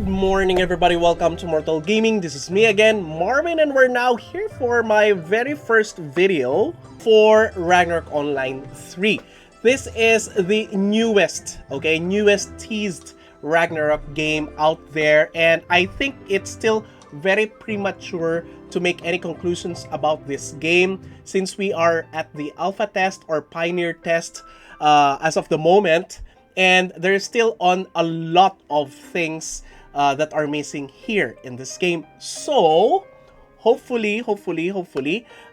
Good morning everybody, welcome to Immortal Gaming. This is me again, Marvin, and we're now here for my very first video for Ragnarok Online 3. This is the newest teased Ragnarok game out there, and I think it's still very premature to make any conclusions about this game since we are at the alpha test or pioneer test as of the moment. And there's still on a lot of things that are missing here in this game. So hopefully,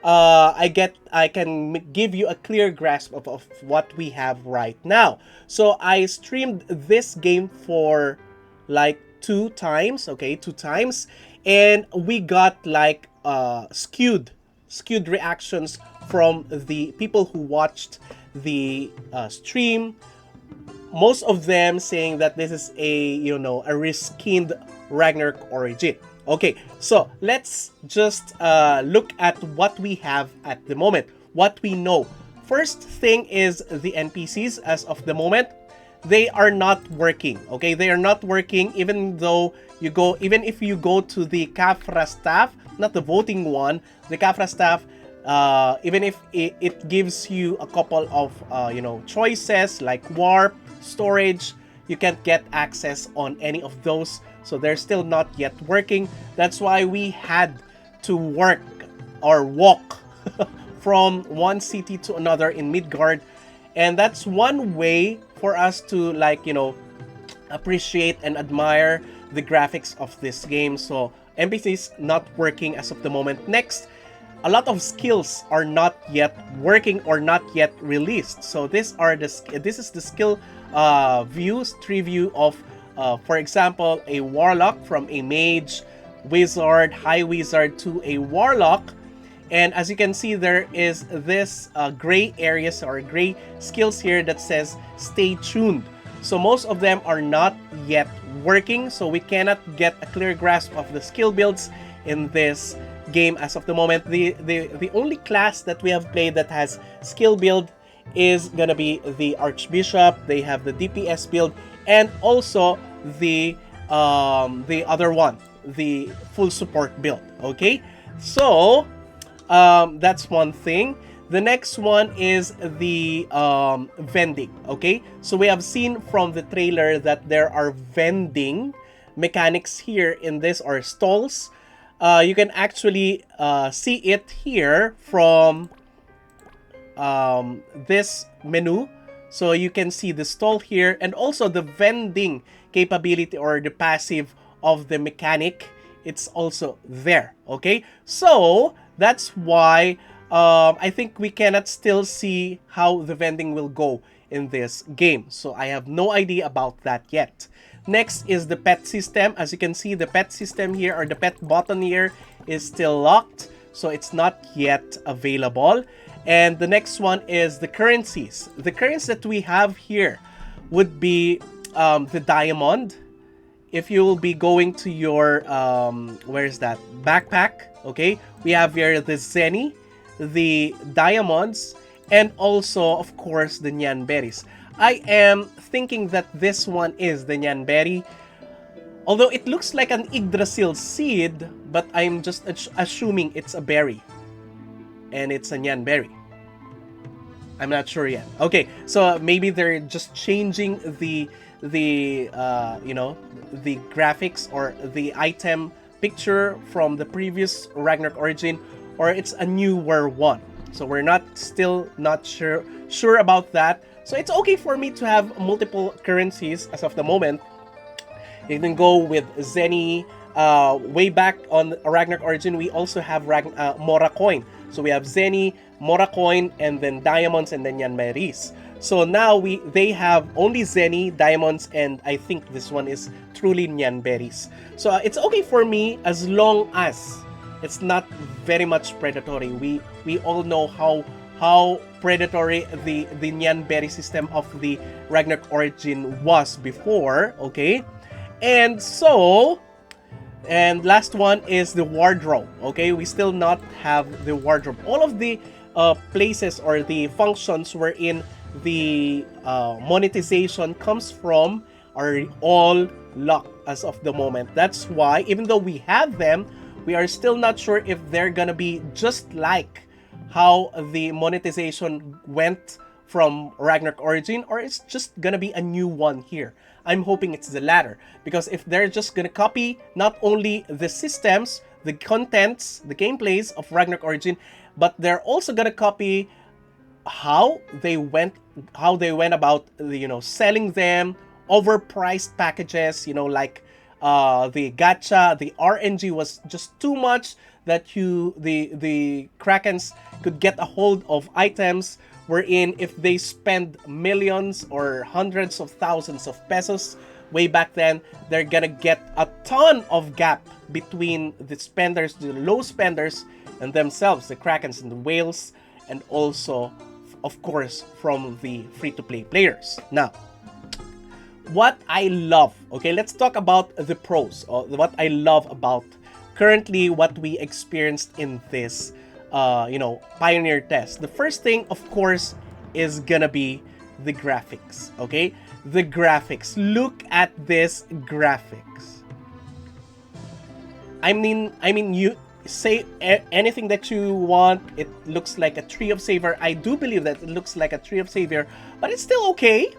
I can give you a clear grasp of what we have right now. So I streamed this game for like two times, and we got like skewed reactions from the people who watched the stream. Most of them saying that this is a reskinned Ragnarok origin. Okay, so let's just look at what we have at the moment, what we know. First thing is the NPCs as of the moment. They are not working. Okay, they are not working even if you go to the Kafra staff, not the voting one, the Kafra staff. Even if it gives you a couple of choices like warp, storage, you can't get access on any of those, so they're still not yet working. That's why we had to walk from one city to another in Midgard, and that's one way for us to appreciate and admire the graphics of this game. So NPCs not working as of the moment. Next, a lot of skills are not yet working or not yet released. So this is the skill tree view of, for example, a warlock, from a mage, wizard, high wizard to a warlock. And as you can see, there is this gray areas or gray skills here that says stay tuned. So most of them are not yet working, so we cannot get a clear grasp of the skill builds in this game as of the moment. The only class that we have played that has skill build is gonna be the Archbishop. They have the DPS build, and also the other one, the full support build. Okay, so that's one thing. The next one is the vending. Okay, so we have seen from the trailer that there are vending mechanics here in this, or stalls. You can actually see it here from this menu. So you can see the stall here, and also the vending capability or the passive of the mechanic. It's also there. Okay, so that's why I think we cannot still see how the vending will go in this game. So I have no idea about that yet. Next is the pet system. As you can see, the pet system here, or the pet button here, is still locked, so it's not yet available. And the next one is the currencies. The currencies that we have here would be the diamond. If you will be going to your where is that backpack, okay, we have here the zenny, the diamonds, and also of course the nyan berries. I am thinking that this one is the nyan berry, although it looks like an Yggdrasil seed, but I'm just assuming it's a berry and it's a nyan berry. I'm not sure yet. Okay, so maybe they're just changing the graphics or the item picture from the previous Ragnarok origin, or it's a newer one. So we're still not sure about that. So it's okay for me to have multiple currencies as of the moment. You can go with Zenny. Way back on Ragnarok Origin, we also have Mora coin. So we have Zenny, Mora coin, and then diamonds, and then Yanmeris. So now they have only Zenny, diamonds, and I think this one is truly Nyan berries. So it's okay for me as long as it's not very much predatory. We all know how predatory the Nyan berry system of the Ragnarok origin was before. Okay, and last one is the wardrobe. Okay, we still not have the wardrobe. All of the places or the functions wherein the monetization comes from are all luck as of the moment. That's why, even though we have them, we are still not sure if they're gonna be just like how the monetization went from Ragnarok Origin, or it's just gonna be a new one here. I'm hoping it's the latter, because if they're just gonna copy not only the systems, the contents, the gameplays of Ragnarok Origin, but they're also gonna copy how they went about, you know, selling them, overpriced packages, you know, like the gacha, the RNG was just too much that the Krakens could get a hold of items wherein if they spend millions or hundreds of thousands of pesos way back then, they're gonna get a ton of gap between the spenders, the low spenders, and themselves, the Krakens and the whales, and also, of course, from the free-to-play players. Now, what I love, okay, let's talk about the pros, or what I love about currently what we experienced in this, you know, Pioneer test. The first thing, of course, is gonna be the graphics, okay? The graphics. Look at this graphics. I mean, you say anything that you want. It looks like a Tree of Savior. I do believe that it looks like a Tree of Savior, but it's still okay.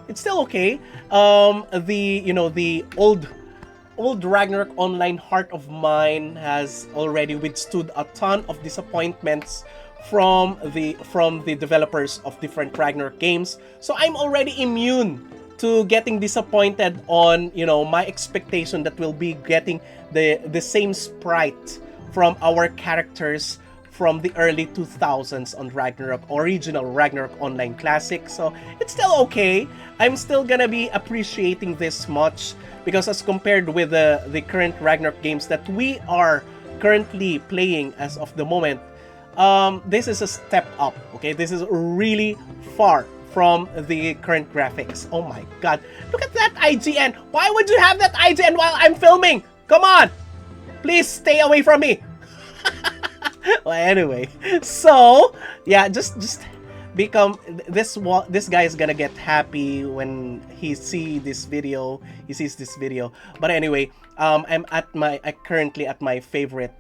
It's still okay. The old Ragnarok Online Heart of Mine has already withstood a ton of disappointments from the developers of different Ragnarok games. So I'm already immune to getting disappointed on, you know, my expectation that we'll be getting the same sprite from our characters from the early 2000s on Ragnarok, original Ragnarok Online Classic. So it's still okay. I'm still gonna be appreciating this much, because as compared with the current Ragnarok games that we are currently playing as of the moment, this is a step up, okay? This is really far from the current graphics. Oh my god, look at that IGN! Why would you have that IGN while I'm filming? Come on! Please stay away from me! Well, anyway, so yeah, just become this guy is gonna get happy when he sees this video. But anyway, I'm currently at my favorite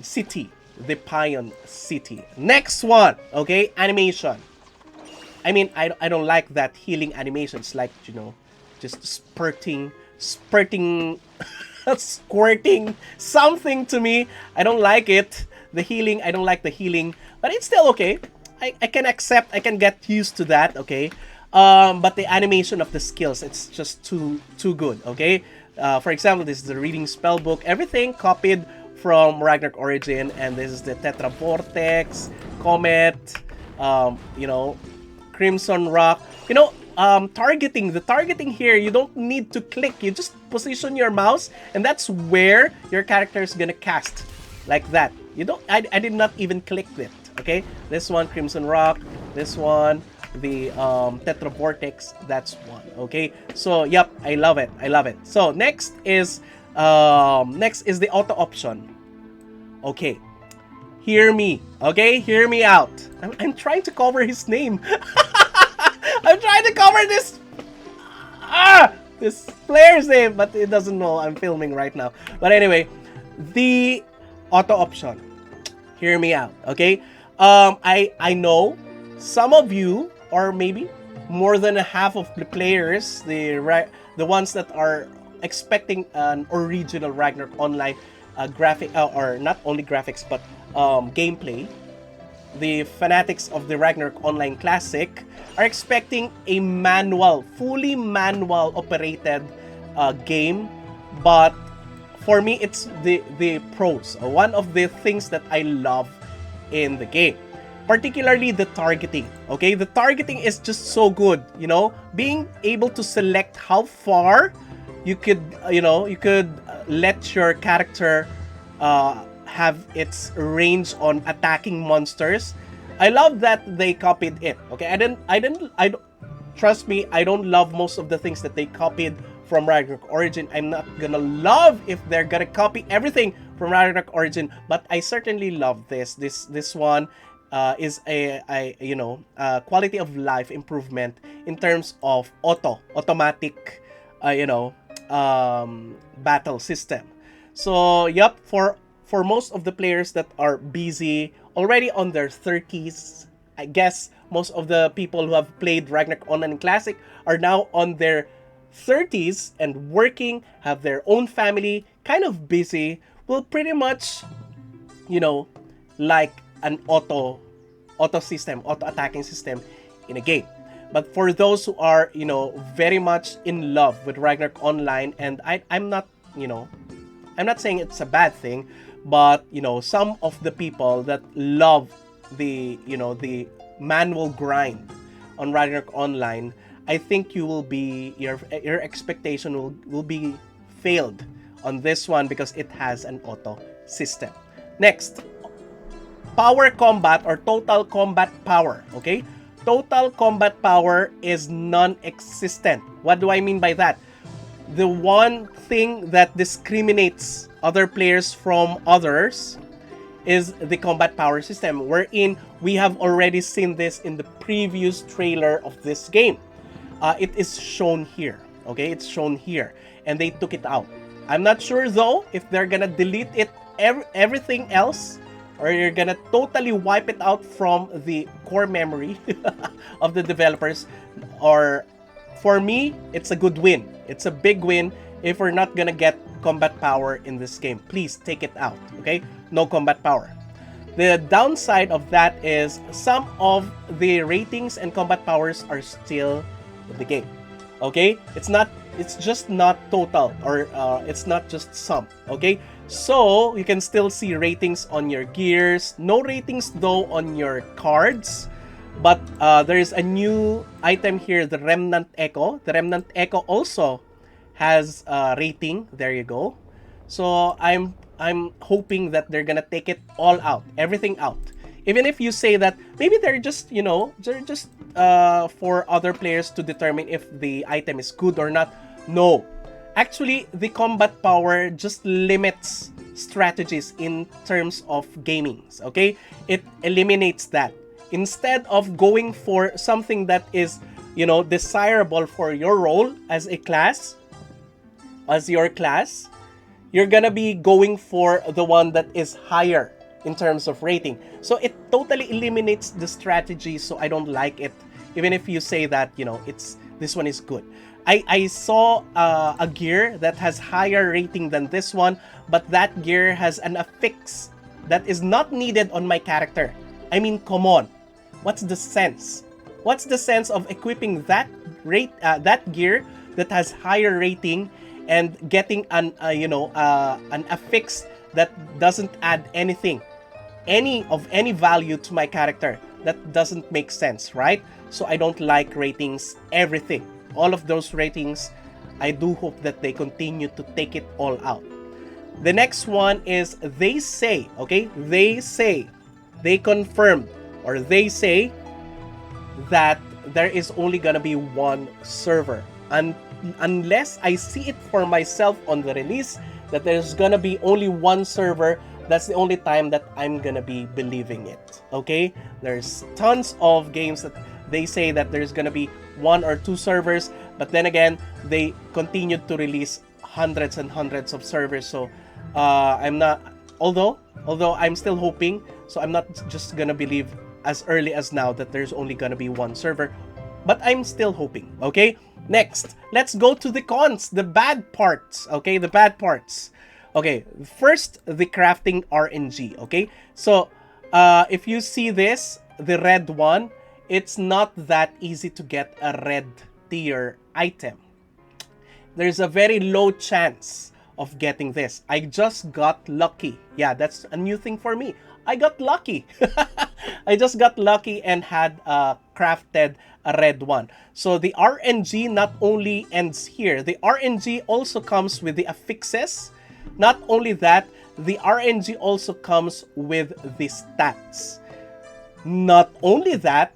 city, the Pion City. Next one, okay, animation. I mean, I don't like that healing animations, like, you know, just spurting squirting something to me. I don't like it. The healing, I don't like the healing, but it's still okay. I can accept, I can get used to that, okay? But the animation of the skills, it's just too good, okay? For example, this is the reading spell book, everything copied from Ragnarok Origin, and this is the Tetra Vortex, Comet, you know, Crimson Rock. You know, the targeting here, you don't need to click, you just position your mouse, and that's where your character is gonna cast, like that. You don't, I did not even click it, okay? This one, Crimson Rock, this one, the Tetra Vortex, that's one, okay? So, yep, I love it, So, next is the auto option. Okay, hear me, okay? Hear me out. I'm trying to cover his name. I'm trying to cover this player's name, but it doesn't know I'm filming right now. But anyway, the auto option. Hear me out, okay? I know some of you, or maybe more than a half of the players, the ones that are expecting an original Ragnarok Online graphic, or not only graphics but gameplay. The fanatics of the Ragnarok Online Classic are expecting a fully manual operated game, but for me, it's the pros. One of the things that I love in the game, particularly the targeting. Okay, the targeting is just so good. You know, being able to select how far you could, let your character have its range on attacking monsters. I love that they copied it. Okay, trust me, I don't love most of the things that they copied from Ragnarok Origin. I'm not gonna love if they're gonna copy everything from Ragnarok Origin, but I certainly love this one. is a quality of life improvement in terms of automatic battle system. So yep, for most of the players that are busy already on their 30s, I guess most of the people who have played Ragnarok Online Classic are now on their 30s and working, have their own family, kind of busy, will pretty much, like an auto attacking system in a game. But for those who are, very much in love with Ragnarok Online, and I'm not, I'm not saying it's a bad thing, but, some of the people that love the manual grind on Ragnarok Online, I think you will be, your expectation will be failed on this one because it has an auto system. Next, power combat or total combat power, okay? Total combat power is non-existent. What do I mean by that? The one thing that discriminates other players from others is the combat power system, wherein we have already seen this in the previous trailer of this game. It is shown here, okay? It's shown here, and they took it out. I'm not sure though if they're gonna delete it, everything else, or you're gonna totally wipe it out from the core memory of the developers. Or for me, it's a good win. It's a big win if we're not gonna get combat power in this game. Please take it out, okay? No combat power. The downside of that is some of the ratings and combat powers are still in the game, okay? It's just not total, or it's not just some, okay? So you can still see ratings on your gears. No ratings though on your cards. But there is a new item here, the Remnant Echo. The Remnant Echo also has a rating. There you go. So I'm hoping that they're gonna take it all out, everything out. Even if you say that maybe they're just, they're just for other players to determine if the item is good or not. No. Actually, the combat power just limits strategies in terms of gamings, okay? It eliminates that. Instead of going for something that is, desirable for your role as a class, as your class, you're gonna be going for the one that is higher in terms of rating. So it totally eliminates the strategy, so I don't like it. Even if you say that, this one is good. I saw a gear that has higher rating than this one, but that gear has an affix that is not needed on my character. I mean, come on. What's the sense? What's the sense of equipping that gear that has higher rating and getting an affix that doesn't add anything, any value to my character? That doesn't make sense, right? So I don't like ratings, everything. All of those ratings, I do hope that they continue to take it all out. The next one is they say, okay? They confirmed, or they say that there is only gonna be one server. And unless I see it for myself on the release that there's gonna be only one server, that's the only time that I'm gonna be believing it, okay? There's tons of games that they say that there's gonna be one or two servers, but then again, they continued to release hundreds and hundreds of servers. So I'm not, although I'm still hoping, so I'm not just gonna believe as early as now that there's only gonna be one server, but I'm still hoping, okay? Next, let's go to the cons, the bad parts, okay? The bad parts. Okay, first, the crafting RNG, okay? So, if you see this, the red one, it's not that easy to get a red tier item. There's a very low chance of getting this. I just got lucky. Yeah, that's a new thing for me. I got lucky. I just got lucky and had crafted a red one. So the RNG not only ends here, the RNG also comes with the affixes. Not only that, the RNG also comes with the stats. Not only that,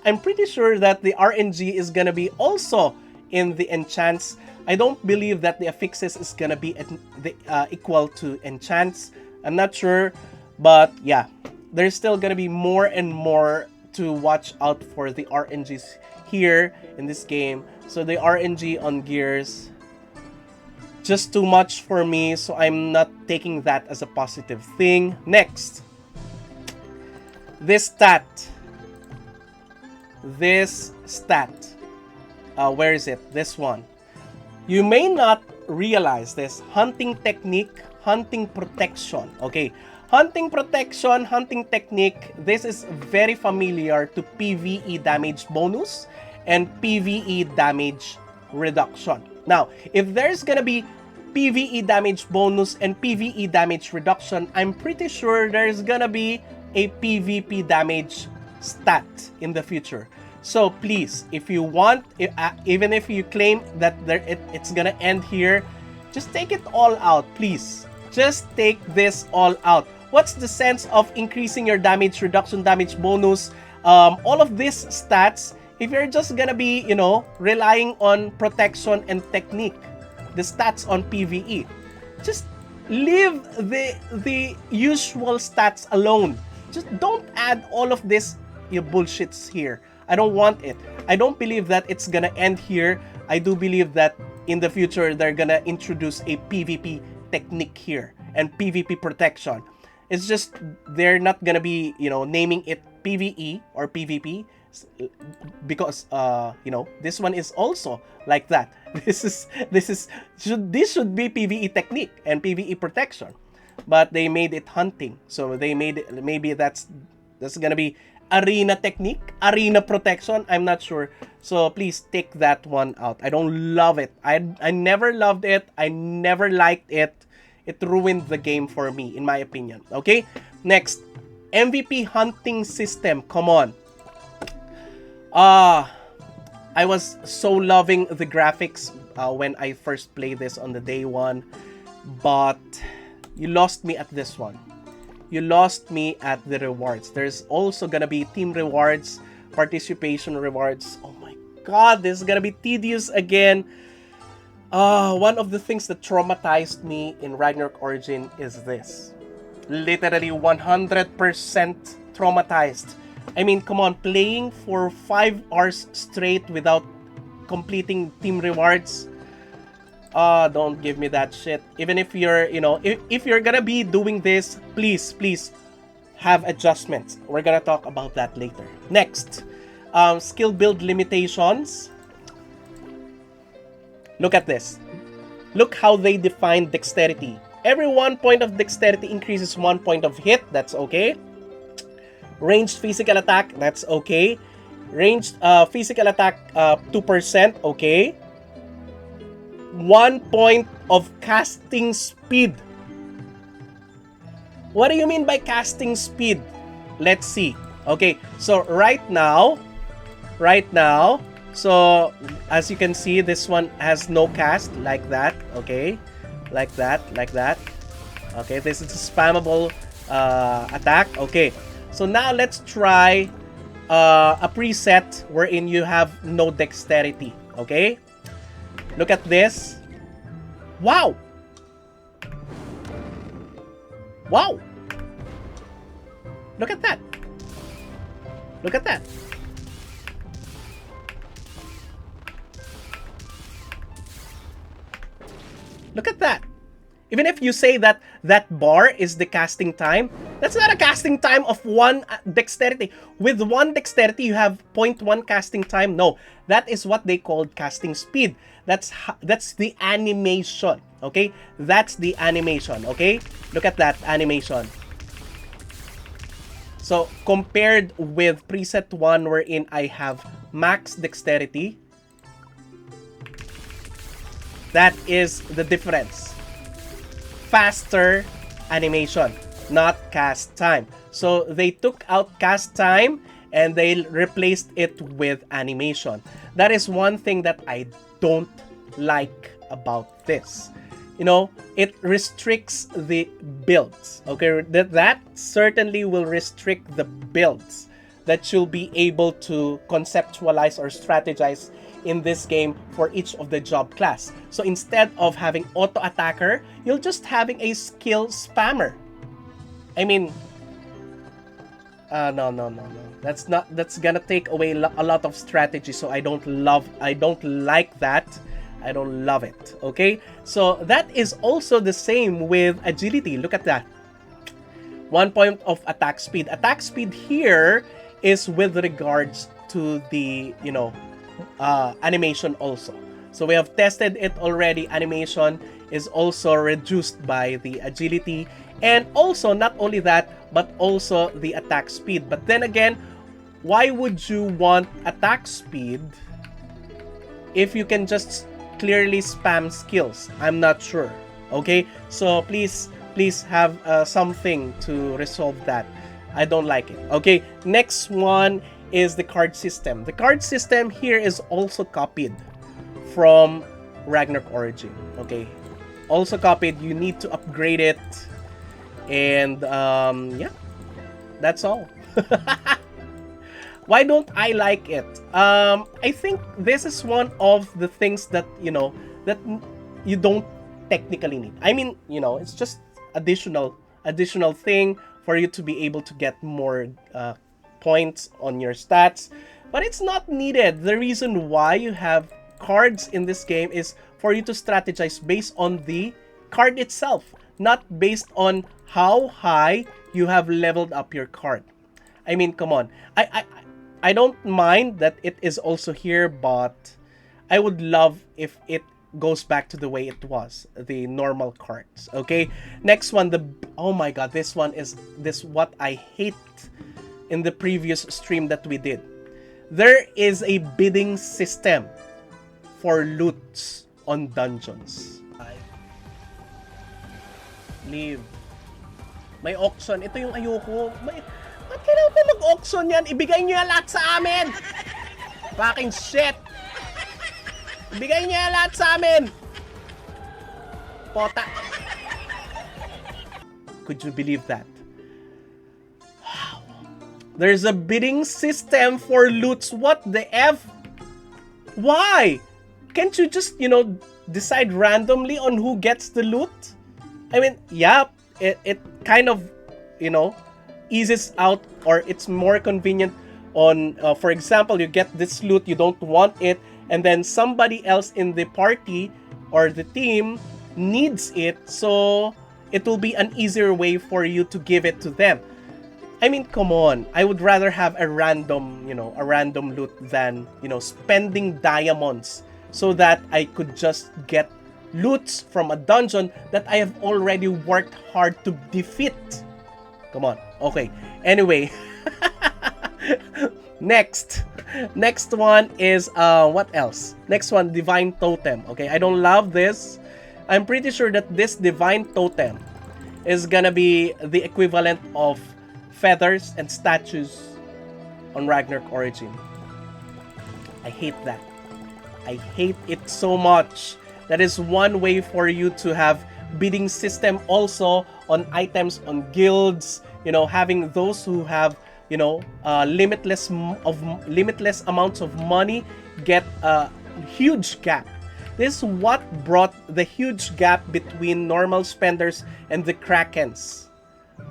I'm pretty sure that the RNG is gonna be also in the enchants. I don't believe that the affixes is gonna be equal to enchants. I'm not sure, But yeah, there's still gonna be more and more to watch out for the RNGs here in this game. So the RNG on gears, just too much for me, so I'm not taking that as a positive thing. Next, this stat. This stat. Where is it? This one. You may not realize this. Hunting technique, hunting protection. Okay. Hunting protection, hunting technique. This is very familiar to PvE damage bonus and PvE damage reduction. Now, if there's gonna be PvE damage bonus and PvE damage reduction, I'm pretty sure there's gonna be a PvP damage stat in the future. So please, if you want, even if you claim that it's gonna end here, just take it all out, please. Just take this all out. What's the sense of increasing your damage reduction, damage bonus, all of these stats, if you're just gonna be, you know, relying on protection and technique, the stats on PvE? Just leave the usual stats alone. Just don't add all of this bullshits here. I don't want it. I don't believe that it's gonna end here. I do believe that in the future they're gonna introduce a PvP technique here and PvP protection. It's just they're not gonna be, you know, naming it PvE or PvP because you know, this one is also like that. This should be PvE technique and PvE protection, but they made it hunting. So they made it, maybe that's gonna be arena technique, arena protection. I'm not sure. So please take that one out. I don't love it. I never loved it. I never liked it. It ruined the game for me, in my opinion. Okay, next, MVP hunting system. Come on. I was so loving the graphics when I first played this on the day one, but you lost me at this one. You lost me at the rewards. There's also gonna be team rewards, participation rewards. Oh my god, this is gonna be tedious again. One of the things that traumatized me in Ragnarok Origin is this. Literally 100% traumatized. I mean, come on, playing for 5 hours straight without completing team rewards. Don't give me that shit. Even if you're, you know, if you're gonna be doing this, please have adjustments. We're gonna talk about that later. Next, skill build limitations. Look at this. Look how they define dexterity. Every 1 point of dexterity increases 1 point of hit. That's okay. Ranged physical attack. That's okay. Ranged physical attack 2%. Okay. 1 point of casting speed. What do you mean by casting speed? Let's see. Okay, so right now, so as you can see, this one has no cast, like that. Okay, like that. Okay, this is a spammable attack. Okay, so now let's try a preset wherein you have no dexterity. Okay, look at this. Wow! Wow! Look at that. Look at that. Look at that. Even if you say that that bar is the casting time, that's not a casting time of 1 dexterity. With 1 dexterity, you have 0.1 casting time. No, that is what they called casting speed. That's the animation. Okay, that's the animation. Okay, look at that animation. So compared with preset 1, wherein I have max dexterity, that is the difference. Faster animation, not cast time. So they took out cast time and they replaced it with animation. That is one thing that I don't like about this. You know, it restricts the builds. Okay, that certainly will restrict the builds that you'll be able to conceptualize or strategize in this game for each of the job class. So instead of having auto attacker, you'll just having a skill spammer. I mean, No, no, no, no. That's gonna take away a lot of strategy. So I don't like that. I don't love it. Okay. So that is also the same with agility. Look at that. 1 point of attack speed. Attack speed here is with regards to the, animation also. So we have tested it already. Animation is also reduced by the agility. And also, not only that, but also the attack speed. But then again, why would you want attack speed if you can just clearly spam skills? I'm not sure. Okay? So please have something to resolve that. I don't like it. Okay, next one is the card system. The card system here is also copied from Ragnarok Origin. Okay, also copied. You need to upgrade it, and yeah, that's all. Why don't I like it? I think this is one of the things that that you don't technically need. I mean, it's just additional thing for you to be able to get more points on your stats, but it's not needed. The reason why you have cards in this game is for you to strategize based on the card itself, not based on how high you have leveled up your card. I mean, come on. I don't mind that it is also here, but I would love if it goes back to the way it was, the normal cards. Okay, next one, oh my god, this one is what I hate in the previous stream that we did. There is a bidding system for loots on dungeons. Leave. May auction. Ito yung ayoko. Ba't kailangan pa mag-auction yan? Ibigay nyo yan lahat sa amin! Fucking shit! Ibigay niya lahat sa amin! Pota. Could you believe that? Wow. There's a bidding system for loots. What the F? Why? Can't you just, decide randomly on who gets the loot? I mean, yeah, it kind of, eases out, or it's more convenient on, for example, you get this loot, you don't want it, and then somebody else in the party or the team needs it, so it will be an easier way for you to give it to them. I mean, come on. I would rather have a random loot than, spending diamonds so that I could just get loots from a dungeon that I have already worked hard to defeat. Come on. Okay. Anyway. Next one is what else? Next one, divine totem. Okay, I don't love this. I'm pretty sure that this divine totem is gonna be the equivalent of feathers and statues on Ragnarok Origin. I hate that. I hate it so much. That is one way for you to have bidding system also on items, on guilds, having those who have limitless amounts of money get a huge gap. This is what brought the huge gap between normal spenders and the krakens,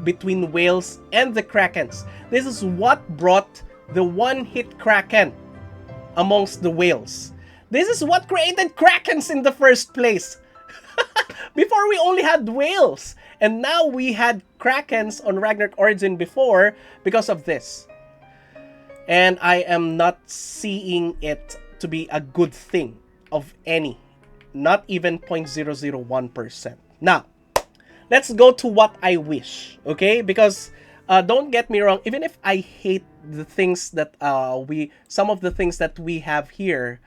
between whales and the krakens. This is what brought the one-hit kraken amongst the whales. This is what created krakens in the first place. Before, we only had whales, and now we had krakens on Ragnarok Origin before because of this. And I am not seeing it to be a good thing of any, not even 0.001%. Now, let's go to what I wish, okay? Because don't get me wrong, even if I hate the things that some of the things that we have here,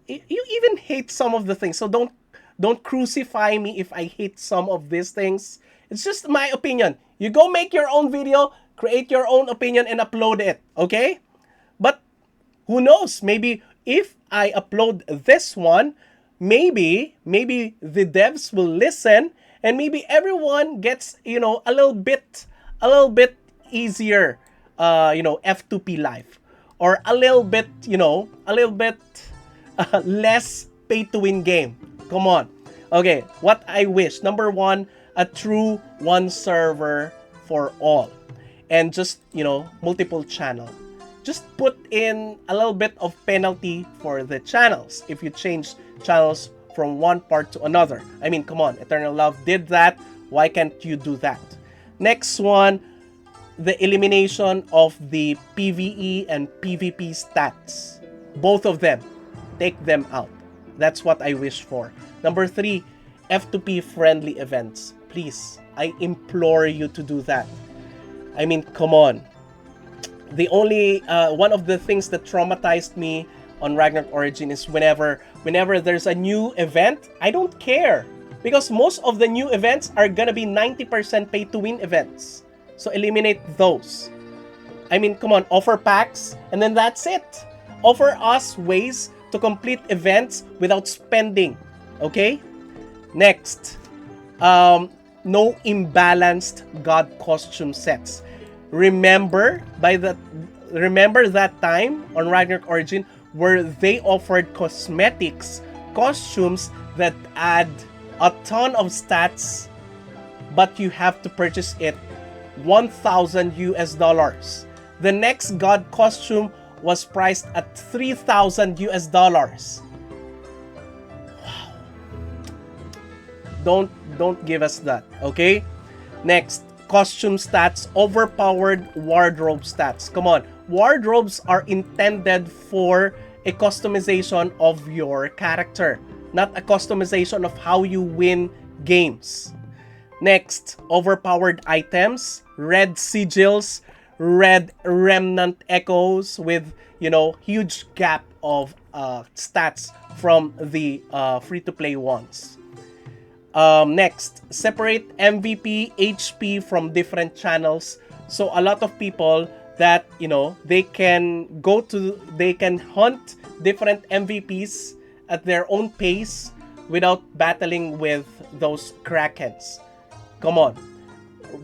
you even hate some of the things, so don't crucify me if I hate some of these things. It's just my opinion. You go make your own video, create your own opinion, and upload it, okay? But who knows? Maybe if I upload this one, maybe the devs will listen, and maybe everyone gets, a little bit easier, F2P life, or a little bit less pay-to-win game. Come on. Okay, what I wish. Number one, a true one server for all. and just, multiple channel. Just put in a little bit of penalty for the channels if you change channels from one part to another. I mean, come on, Eternal Love did that. Why can't you do that? Next one, the elimination of the PvE and PvP stats. Both of them, take them out. That's what I wish for. Number 3, F2P friendly events. Please, I implore you to do that. I mean, come on. The only one of the things that traumatized me on Ragnarok Origin is whenever there's a new event, I don't care, because most of the new events are gonna be 90% pay to win events. So eliminate those. I mean, come on, offer packs and then that's it. Offer us ways to complete events without spending. Okay? Next, no imbalanced god costume sets. Remember that time on Ragnarok Origin where they offered costumes that add a ton of stats, but you have to purchase it $1,000. The next god costume was priced at $3,000. Wow. Don't give us that, okay? Next, costume stats, overpowered wardrobe stats. Come on, wardrobes are intended for a customization of your character, not a customization of how you win games. Next, overpowered items, red sigils, red remnant echoes with, huge gap of stats from the free-to-play ones. Next, separate MVP, HP from different channels. So a lot of people that, they can hunt different MVPs at their own pace without battling with those Krakens. Come on.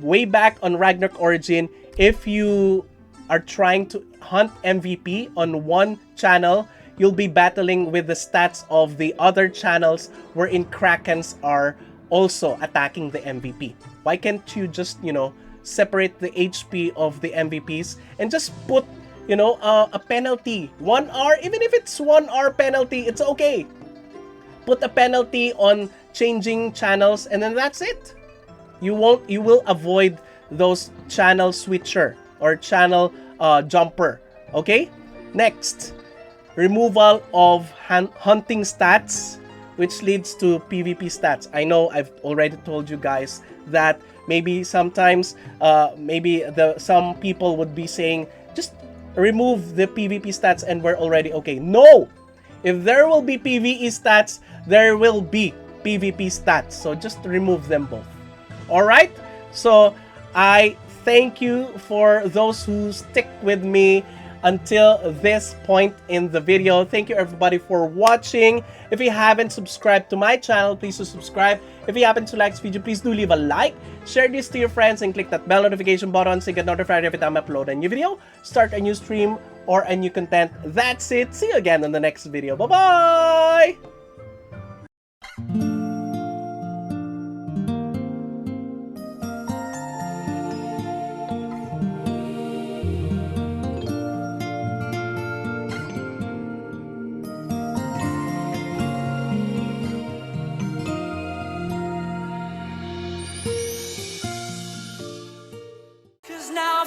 Way back on Ragnarok Origin, if you are trying to hunt MVP on one channel, you'll be battling with the stats of the other channels wherein Krakens are also attacking the MVP. Why can't you just, separate the HP of the MVPs and just put, a penalty, 1 hour, even if it's 1 hour penalty, it's okay. Put a penalty on changing channels and then that's it. You will avoid those channel switcher or channel jumper. Okay? Next, removal of hunting stats, which leads to PvP stats. I know I've already told you guys that maybe sometimes some people would be saying just remove the PvP stats and we're already okay. No! If there will be PvE stats, there will be PvP stats. So just remove them both. Alright? So I thank you for those who stick with me until this point in the video. Thank you everybody for watching. If you haven't subscribed to my channel, please do subscribe. If you happen to like this video, please do leave a like, share this to your friends, and click that bell notification button so you get notified every time I upload a new video, start a new stream, or a new content. That's it. See you again in the next video. Bye-bye! Now